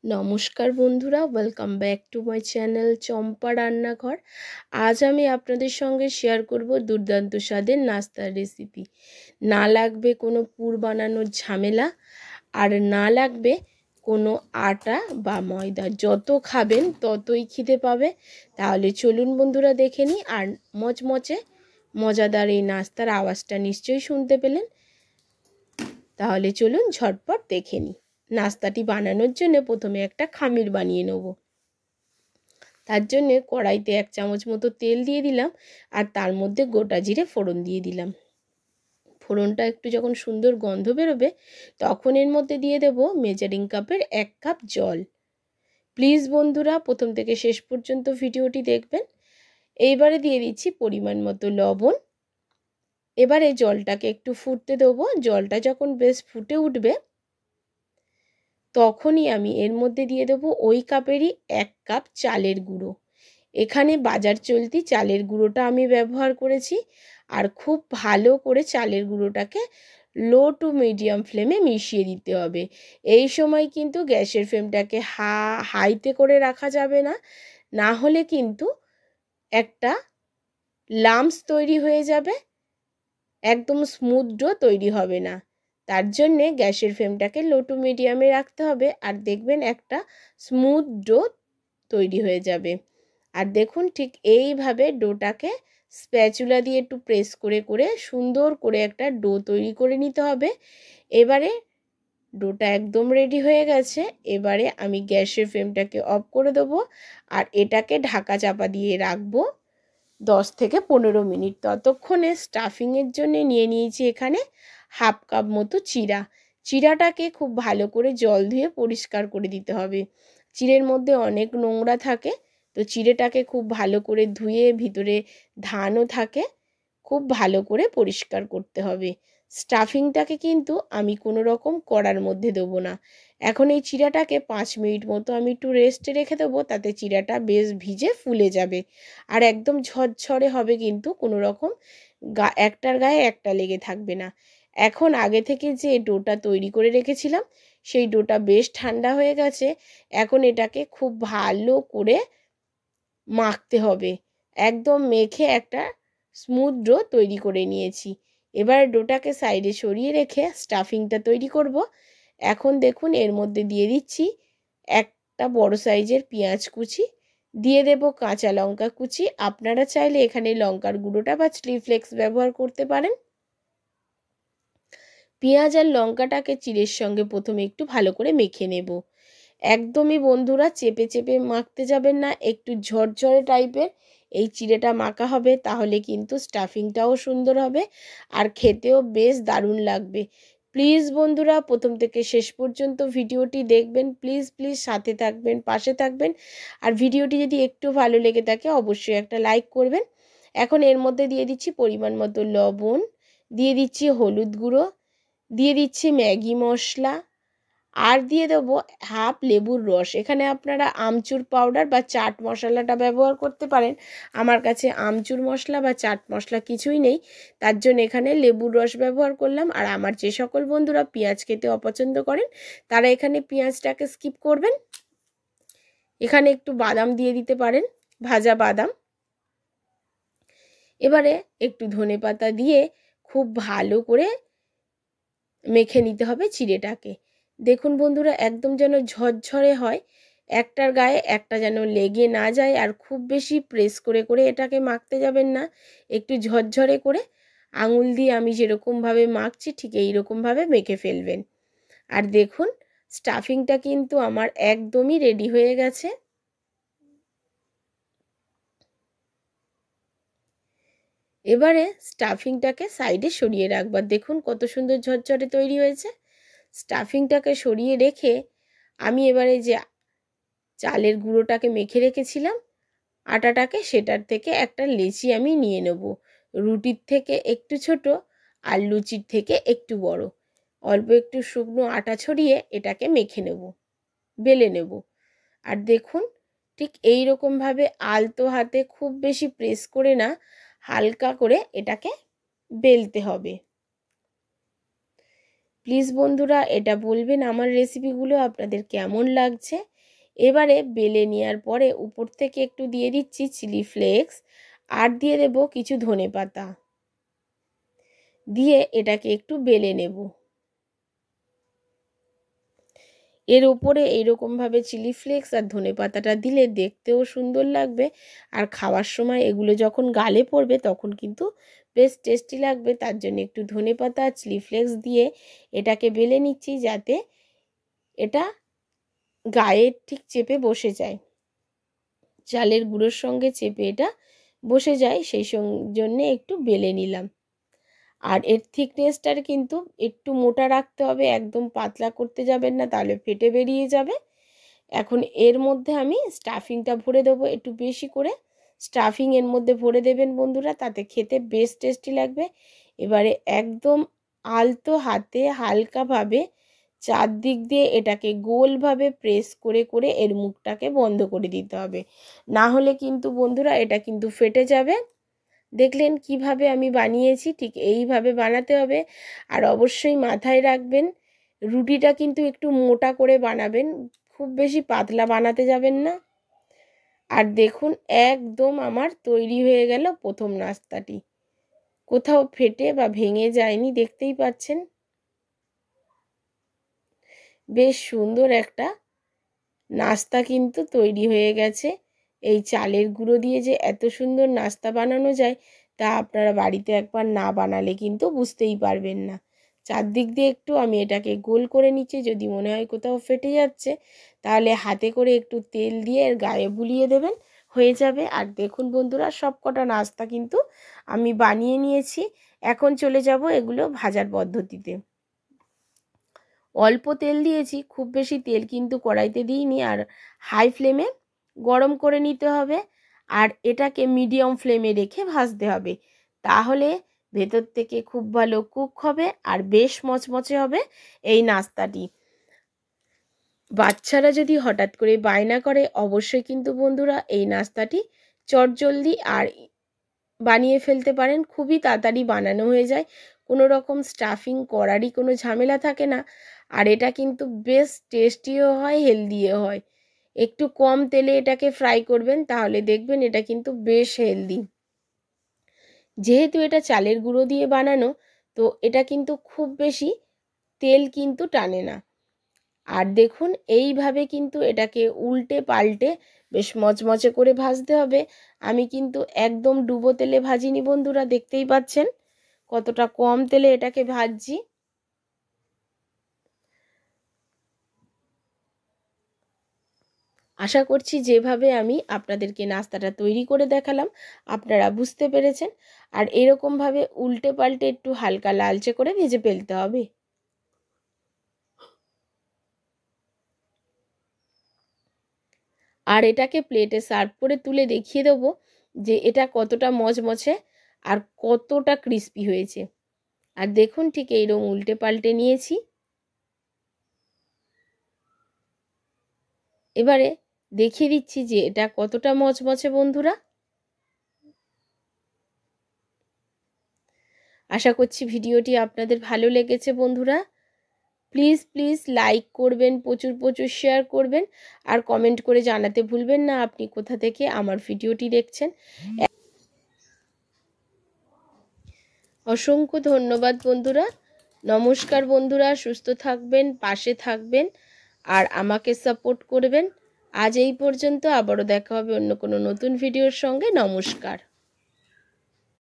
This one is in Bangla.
নমস্কার বন্ধুরা, welcome back to my channel Champa Rannaghar. আজ আমি আপনাদের সঙ্গে শেয়ার করব দুর্দান্ত স্বাদের নাস্তার রেসিপি। না লাগবে কোনো পুর বানানোর ঝামেলা, আর না লাগবে কোনো আটা বা ময়দা। যত খাবেন ততই খিদে পাবে। তাহলে চলুন বন্ধুরা দেখে নিই। আর মচমচে মজাদার এই নাস্তার আওয়াজটা নিশ্চয়ই শুনতে পেলেন। তাহলে চলুন ঝটপট দেখে নিই। নাস্তাটি বানানোর জন্য প্রথমে একটা খামির বানিয়ে নেব। তার জন্য কড়াইতে 1 চামচ মতো তেল দিয়ে দিলাম, আর তার মধ্যে গোটা জিরে ফোড়ন দিয়ে দিলাম। ফোড়নটা একটু যখন সুন্দর গন্ধ বেরোবে তখন এর মধ্যে দিয়ে দেব মেজারিং কাপের 1 কাপ জল। প্লিজ বন্ধুরা প্রথম থেকে শেষ পর্যন্ত ভিডিওটি দেখবেন। এইবারে দিয়ে দিচ্ছি পরিমাণ মতো লবণ। এবারে জলটাকে একটু ফুটতে দেবো। জলটা যখন বেশ ফুটে উঠবে তখনই আমি এর মধ্যে দিয়ে দেবো ওই কাপেরই 1 কাপ চালের গুঁড়ো। এখানে বাজার চলতি চালের গুঁড়োটা আমি ব্যবহার করেছি। আর খুব ভালো করে চালের গুঁড়োটাকে লো টু মিডিয়াম ফ্লেমে মিশিয়ে দিতে হবে। এই সময় কিন্তু গ্যাসের ফ্লেমটাকে হাইতে করে রাখা যাবে না, না হলে কিন্তু একটা লাম্পস তৈরি হয়ে যাবে, একদম স্মুথ ডো তৈরি হবে না। তার জন্যে গ্যাসের ফ্লেমটাকে লো টু মিডিয়ামে রাখতে হবে, আর দেখবেন একটা স্মুথ ডো তৈরি হয়ে যাবে। আর দেখুন ঠিক এইভাবে ডোটাকে স্প্যাচুলা দিয়ে একটু প্রেস করে করে সুন্দর করে একটা ডো তৈরি করে নিতে হবে। এবারে ডোটা একদম রেডি হয়ে গেছে। এবারে আমি গ্যাসের ফ্লেমটাকে অফ করে দেবো, আর এটাকে ঢাকা চাপা দিয়ে রাখবো 10 থেকে 15 মিনিট। ততক্ষণে স্টাফিংয়ের জন্য নিয়ে নিয়েছি এখানে 1/2 কাপ মতো চিড়া। চিড়াটাকে খুব ভালো করে জল ধুয়ে পরিষ্কার করে দিতে হবে। চিড়ের মধ্যে অনেক নোংরা থাকে, তো চিড়েটাকে খুব ভালো করে ধুয়ে ভিতরে ধানও থাকে, খুব ভালো করে পরিষ্কার করতে হবে। স্টাফিংটাকে কিন্তু আমি কোনো রকম কড়ার মধ্যে দেবো না। এখন এই চিড়াটাকে 5 মিনিট মতো আমি একটু রেস্টে রেখে দেবো, তাতে চিড়াটা বেশ ভিজে ফুলে যাবে আর একদম ঝরঝরে হবে, কিন্তু কোনো রকম একটার গায়ে একটা লেগে থাকবে না। এখন আগে থেকে যে ডোটা তৈরি করে রেখেছিলাম সেই ডোটা বেশ ঠান্ডা হয়ে গেছে। এখন এটাকে খুব ভালো করে মাখতে হবে, একদম মেখে একটা স্মুথ ডো তৈরি করে নিয়েছি। এবার ডোটাকে সাইডে সরিয়ে রেখে স্টাফিংটা তৈরি করব। এখন দেখুন এর মধ্যে দিয়ে দিচ্ছি একটা বড় সাইজের পেঁয়াজ কুচি, দিয়ে দেব কাঁচা লঙ্কা কুচি। আপনারা চাইলে এখানে লঙ্কার গুঁড়োটা বা চিলি ফ্লেক্স ব্যবহার করতে পারেন। পেঁয়াজ আর লঙ্কাটাকে চিড়ের সঙ্গে প্রথমে একটু ভালো করে মেখে নেব। একদমই বন্ধুরা চেপে চেপে মাখতে যাবেন না, একটু ঝরঝরে টাইপের এই চিড়েটা মাখা হবে, তাহলে কিন্তু স্টাফিংটাও সুন্দর হবে আর খেতেও বেশ দারুণ লাগবে। প্লিজ বন্ধুরা প্রথম থেকে শেষ পর্যন্ত ভিডিওটি দেখবেন। প্লিজ প্লিজ সাথে থাকবেন, পাশে থাকবেন। আর ভিডিওটি যদি একটু ভালো লেগে থাকে অবশ্যই একটা লাইক করবেন। এখন এর মধ্যে দিয়ে দিচ্ছি পরিমাণ মতো লবণ, দিয়ে দিচ্ছি হলুদ গুঁড়ো, দিয়ে দিচ্ছি ম্যাগি মশলা, আর দিয়ে দেবো 1/2 লেবুর রস। এখানে আপনারা আমচুর পাউডার বা চাট মশলাটা ব্যবহার করতে পারেন। আমার কাছে আমচুর মশলা বা চাট মশলা কিছুই নেই, তার জন্য এখানে লেবুর রস ব্যবহার করলাম। আর আমার যে সকল বন্ধুরা পেঁয়াজ খেতে অপছন্দ করেন তারা এখানে পেঁয়াজটাকে স্কিপ করবেন। এখানে একটু বাদাম দিয়ে দিতে পারেন, ভাজা বাদাম। এবারে একটু ধনেপাতা দিয়ে খুব ভালো করে মেখে নিতে হবে চিড়েটাকে। দেখুন বন্ধুরা একদম যেন ঝরঝরে হয়, একটার গায়ে একটা যেন লেগে না যায়। আর খুব বেশি প্রেস করে করে এটাকে মাখতে যাবেন না, একটু ঝরঝরে করে আঙুল দিয়ে আমি যেরকমভাবে মাখছি ঠিক এইরকমভাবে মেখে ফেলবেন। আর দেখুন স্টাফিংটা কিন্তু আমার একদমই রেডি হয়ে গেছে। এবারে স্টাফিংটাকে সাইডে সরিয়ে রাখবার, দেখুন কত সুন্দর ঝরঝরে তৈরি হয়েছে। স্টাফিংটাকে সরিয়ে রেখে আমি এবারে যে চালের গুঁড়োটাকে মেখে রেখেছিলাম আটাটাকে, সেটার থেকে একটা লেচি আমি নিয়ে নেব। রুটির থেকে একটু ছোট আর লুচির থেকে একটু বড়। অল্প একটু শুকনো আটা ছড়িয়ে এটাকে মেখে নেব, বেলে নেব। আর দেখুন ঠিক এই রকমভাবে আলতো হাতে, খুব বেশি প্রেস করে না, হালকা করে এটাকে বেলতে হবে। প্লিজ বন্ধুরা এটা বলবেন আমার রেসিপিগুলো আপনাদের কেমন লাগছে। এবারে বেলে নেওয়ার পরে উপর থেকে একটু দিয়ে দিচ্ছি চিলি ফ্লেক্স আর দিয়ে দেব কিছু ধনেপাতা, দিয়ে এটাকে একটু বেলে নেব। এর উপরে এইরকমভাবে চিলি ফ্লেক্স আর ধনেপাতাটা দিলে দেখতেও সুন্দর লাগবে, আর খাওয়ার সময় এগুলো যখন গালে পড়বে তখন কিন্তু বেশ টেস্টি লাগবে। তার জন্য একটু ধনেপাতা আর চিলি ফ্লেক্স দিয়ে এটাকে বেলে নিচ্ছি, যাতে এটা গায়ে ঠিক চেপে বসে যায়, চালের গুঁড়োর সঙ্গে চেপে এটা বসে যায়, সেই জন্যে একটু বেলে নিলাম। আর এর থিকনেসটার কিন্তু একটু মোটা রাখতে হবে, একদম পাতলা করতে যাবেন না, তাহলে ফেটে বেরিয়ে যাবে। এখন এর মধ্যে আমি স্টাফিংটা ভরে দেবো, একটু বেশি করে স্টাফিং এর মধ্যে ভরে দেবেন বন্ধুরা, তাতে খেতে বেশ টেস্টি লাগবে। এবারে একদম আলতো হাতে হালকাভাবে চারদিক দিয়ে এটাকে গোলভাবে প্রেস করে করে এর মুখটাকে বন্ধ করে দিতে হবে, না হলে কিন্তু বন্ধুরা এটা কিন্তু ফেটে যাবে। দেখলেন কিভাবে আমি বানিয়েছি, ঠিক এইভাবে বানাতে হবে। আর অবশ্যই মাথায় রাখবেন রুটিটা কিন্তু একটু মোটা করে বানাবেন, খুব বেশি পাতলা বানাতে যাবেন না। আর দেখুন একদম আমার তৈরি হয়ে গেল প্রথম নাস্তাটি, কোথাও ফেটে বা ভেঙে যায়নি, দেখতেই পাচ্ছেন। বেশ সুন্দর একটা নাস্তা কিন্তু তৈরি হয়ে গেছে। এই চালের গুঁড়ো দিয়ে যে এত সুন্দর নাস্তা বানানো যায় তা আপনারা বাড়িতে একবার না বানালে কিন্তু বুঝতেই পারবেন না। চারদিক দিয়ে একটু আমি এটাকে গোল করে নিচ্ছি, যদি মনে হয় কোথাও ফেটে যাচ্ছে তাহলে হাতে করে একটু তেল দিয়ে এর গায়ে বুলিয়ে দেবেন, হয়ে যাবে। আর দেখুন বন্ধুরা সব কটা নাস্তা কিন্তু আমি বানিয়ে নিয়েছি। এখন চলে যাব এগুলো ভাজার পদ্ধতিতে। অল্প তেল দিয়েছি, খুব বেশি তেল কিন্তু কড়াইতে দিইনি। আর হাই ফ্লেমে গরম করে নিতে হবে, আর এটাকে মিডিয়াম ফ্লেমে রেখে ভাজতে হবে, তাহলে ভেতর থেকে খুব ভালো কুক হবে আর বেশ মচমচে হবে এই নাস্তাটি। বাচ্চারা যদি হঠাৎ করে বায়না করে অবশ্যই কিন্তু বন্ধুরা এই নাস্তাটি চটজলদি আর বানিয়ে ফেলতে পারেন, খুবই তাড়াতাড়ি বানানো হয়ে যায়, কোনো রকম স্টাফিং করারই কোনো ঝামেলা থাকে না। আর এটা কিন্তু বেশ টেস্টিও হয়, হেলদিও হয়। একটু কম তেলে এটাকে ফ্রাই করবেন, তাহলে দেখবেন এটা কিন্তু বেশ হেলদি। যেহেতু এটা চালের গুঁড়ো দিয়ে বানানো, তো এটা কিন্তু খুব বেশি তেল কিন্তু টানে না। আর দেখুন এইভাবে কিন্তু এটাকে উল্টে পাল্টে বেশ মচমচে করে ভাজতে হবে। আমি কিন্তু একদম ডুবো তেলে ভাজিনি বন্ধুরা, দেখতেই পাচ্ছেন কতটা কম তেলে এটাকে ভাজছি। আশা করছি যেভাবে আমি আপনাদেরকে নাস্তাটা তৈরি করে দেখালাম আপনারা বুঝতে পেরেছেন। আর এরকমভাবে উল্টে পাল্টে একটু হালকা লালচে করে ভেজে ফেলতে হবে। আর এটাকে প্লেটে সার্ভ করে তুলে দেখিয়ে দেবো যে এটা কতটা মচমচে আর কতটা ক্রিস্পি হয়েছে। আর দেখুন ঠিক এইরকম উল্টে পাল্টে নিয়েছি। এবারে দেখিয়ে দিচ্ছি যে এটা কতটা মচমচে বন্ধুরা। আশা করছি ভিডিওটি আপনাদের ভালো লেগেছে বন্ধুরা। প্লিজ প্লিজ লাইক করবেন, প্রচুর প্রচুর শেয়ার করবেন, আর কমেন্ট করে জানাতে ভুলবেন না আপনি কোথা থেকে আমার ভিডিওটি দেখছেন। অসংখ্য ধন্যবাদ বন্ধুরা। নমস্কার বন্ধুরা, সুস্থ থাকবেন, পাশে থাকবেন আর আমাকে সাপোর্ট করবেন। আজ এই পর্যন্ত, আবারও দেখা হবে অন্য কোনো নতুন ভিডিওর সঙ্গে। নমস্কার।